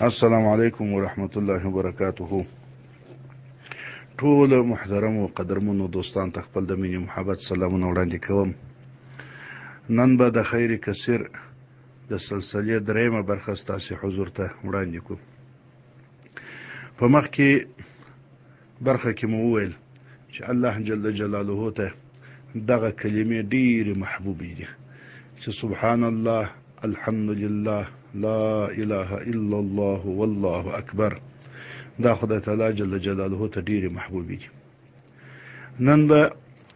السلام علیکم ورحمت الله وبرکاته. ټول محترم او قدرمنو دوستان ته خپل د مینې محبت سلامونه وړاندې کوم. نن به د خیر کثیر د سلسلې دریمه برخه ستاسو حضور ته وړاندې کوم. په مخکې برخه کې مو وویل چې الله جل جلاله ته دغه کلمې ډېرې محبوبې دي چې سبحان الله، الحمد لله، لا اله الا الله، والله اکبر. دا خدای تعالی جل جلاله ته ډېرې محبوبې دي. نن به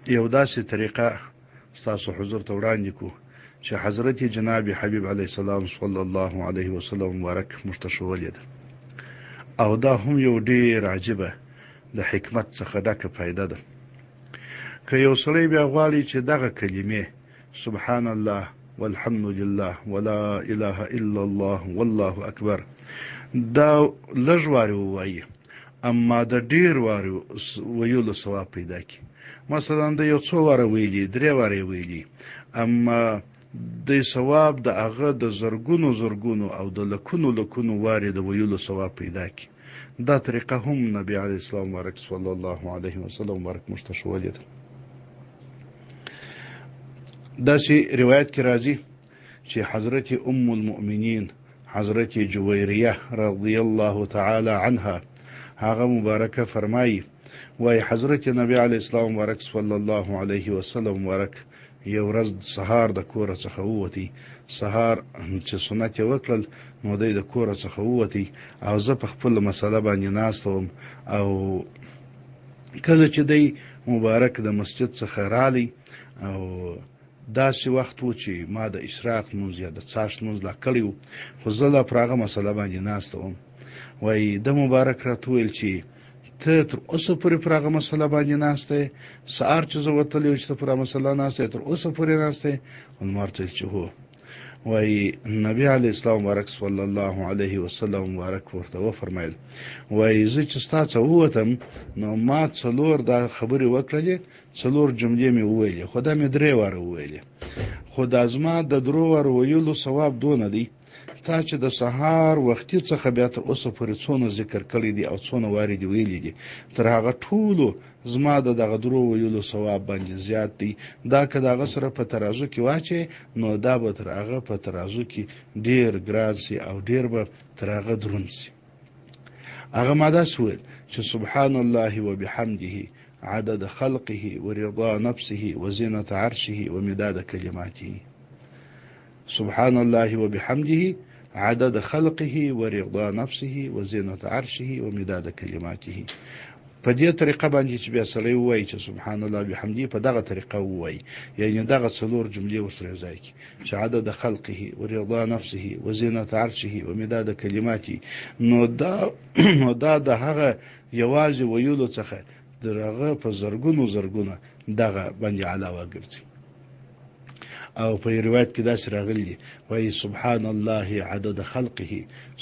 یو داسې طریقه ستاسو حضور ته وړاندې کوو چې حضرت جناب حبیب علیه السلام صلی الله علیه وسلم مبارک موږ ته ښوولې ده، او دا هم یو ډېر عجیبه د حکمت څخه ډکه فایده ده. که یو سړی بیا غواړي چې دغه کلمې سبحان الله والحمد لله ولا اله الا الله والله اکبر دا لږ وارې ووایي، اما د ډېر وارې ویلو ثواب پیدا کړي. مثلا د یو څو واره ویلي، 3 واره ویلي، اما د ثواب د هغه د زرګونو او د لکونو وارې د ویلو ثواب پیدا کړي. دا طریقه هم نبی علیه السلام مبارک صلی الله علیه وسلم مبارک موږ ته ښوولې ده. داسې روایت کې راځي چې حضرت ام المؤمنین حضرت جویریه رضی الله تعالی عنها هغه مبارکه فرمایي، وای حضرت نبی علیه السلام مبارک صلی الله علیه وسلم مبارک یو ورځ سهار د کور څخه ووتی. سهار چې سنت یې وکړل نو دی د کور څخه ووتی، او زه په خپل مسله باندې ناست وم، او کله چې دی مبارک د مسجد څخه رالی او داسې وخت و چې ما د اشراق لمونځ یا د څاښت لمونځ لا کړی و، خو زه لا پر هغه مسله باندې ناسته وم. وایي د مبارک راته وویل چې ته تر اوسه پورې پر هغه مسله باندې ناسته یې؟ سهار چې زه وتلی و چې ته پر هغه مسله ناسته یې، تر اوسه پورې ناسته یې؟ ما ورته ویل چې هو. وایي نبی علیه السلام مبارک صلی الله علیه وسلم مبارک ورته وفرمیل، وایي زه چې ستا څخه ووتم نو ما 4 دا خبرې وکړلې، 4 جملې مې وویلې، خو دا مې 3 واره وویلې. خو دا زما د 3 واره ویلو ثواب دونه دی، تا چې د سهار وختي څخه بیا تر اوسه پورې څونه ذکر کړی دی او څونه وارې دی ویلي دي، تر هغه ټولو زما د دغه 3 ویلو ثواب باندې زیات دی. دا که د هغه سره په ترازو کې واچې نو دا به تر هغه په ترازو کې ډېر ګران سي او ډېر به تر هغه دروند سي. هغه ما داسې ویل چې سبحان الله وبحمده عدد خلقه ورضا نفسه وزینة عرشه ومداد کلماته. سبحان الله وبحمده عدد خلقه ورضا نفسه وزینة عرشه ومداد کلماته. په دې طریقه باندې چې بیا سړی ووایي چې سبحان الله بحمده، په دغه طریقه ووایي، یعنی دغه 4 جملې ورسره یو ځای کړي چې عدد خلقه ورضا نفسه وزینة عرشه ومداد کلماته. نو دا د هغه یوازې ویلو څخه د هغه په زرګونو دغه باندې علاوه ګرځي. او په روایت کې داسې راغلی دی، وایي سبحان الله عدد خلقه،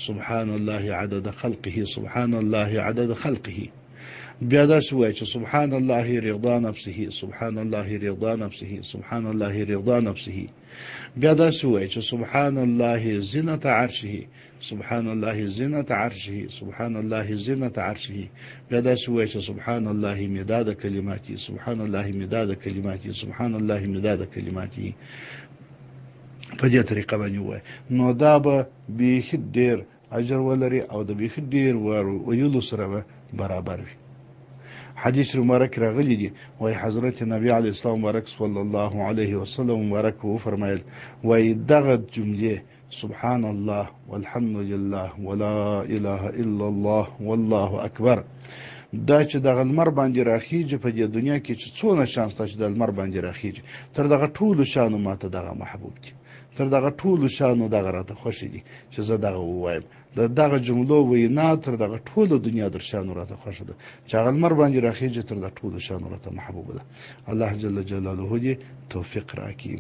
سبحان الله عدد خلقه، سبحان الله عدد خلقه. بیا داسې وایي چې سبحان الله رضا نفسه، سبحان الله رضا نفسه، سبحان الله رضا نفسه. بیا داسې وایي چې سبحان الله زینة عرشه، سبحان الله زینة عرشه، سبحان الله زینة عرشه. بیا داسې وایي چې سبحان الله مداد کلماته، سبحان الله مداد کلماته، سبحان الله مداد کلماته. په دې طریقه باندې وایي نو دا به بیخي ډېر اجر ولري او د بیخي ډېر ویلو سره به برابر وي. حدیث مبارک راغلی دی، وای حضرت نبی علیه السلام مبارک صلی الله علیه وسلم مبارک وفرمایل، وای دغه جملې سبحان الله والحمد لله ولا اله الا الله والله اکبر، دا چې دغه لمر باندې راخیږي په دې دنیا کې چې څونه شان شته چې د لمر باندې راخیږي، تر دغه ټولو شانو ماته دغه محبوب دي، تر دغه ټولو شانو دغه راته خوښ دي چې زه دغه ووایم. دغه جملو وینا تر دغه ټولو دنیا در شانو راته خوښه ده چې هغه لمر باندې راخیږي، تر دغه ټولو شانو راته محبوبه ده. الله جل جلاله دې توفیق راکړي.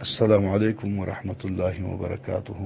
السلام علیکم ورحمت الله وبرکاته.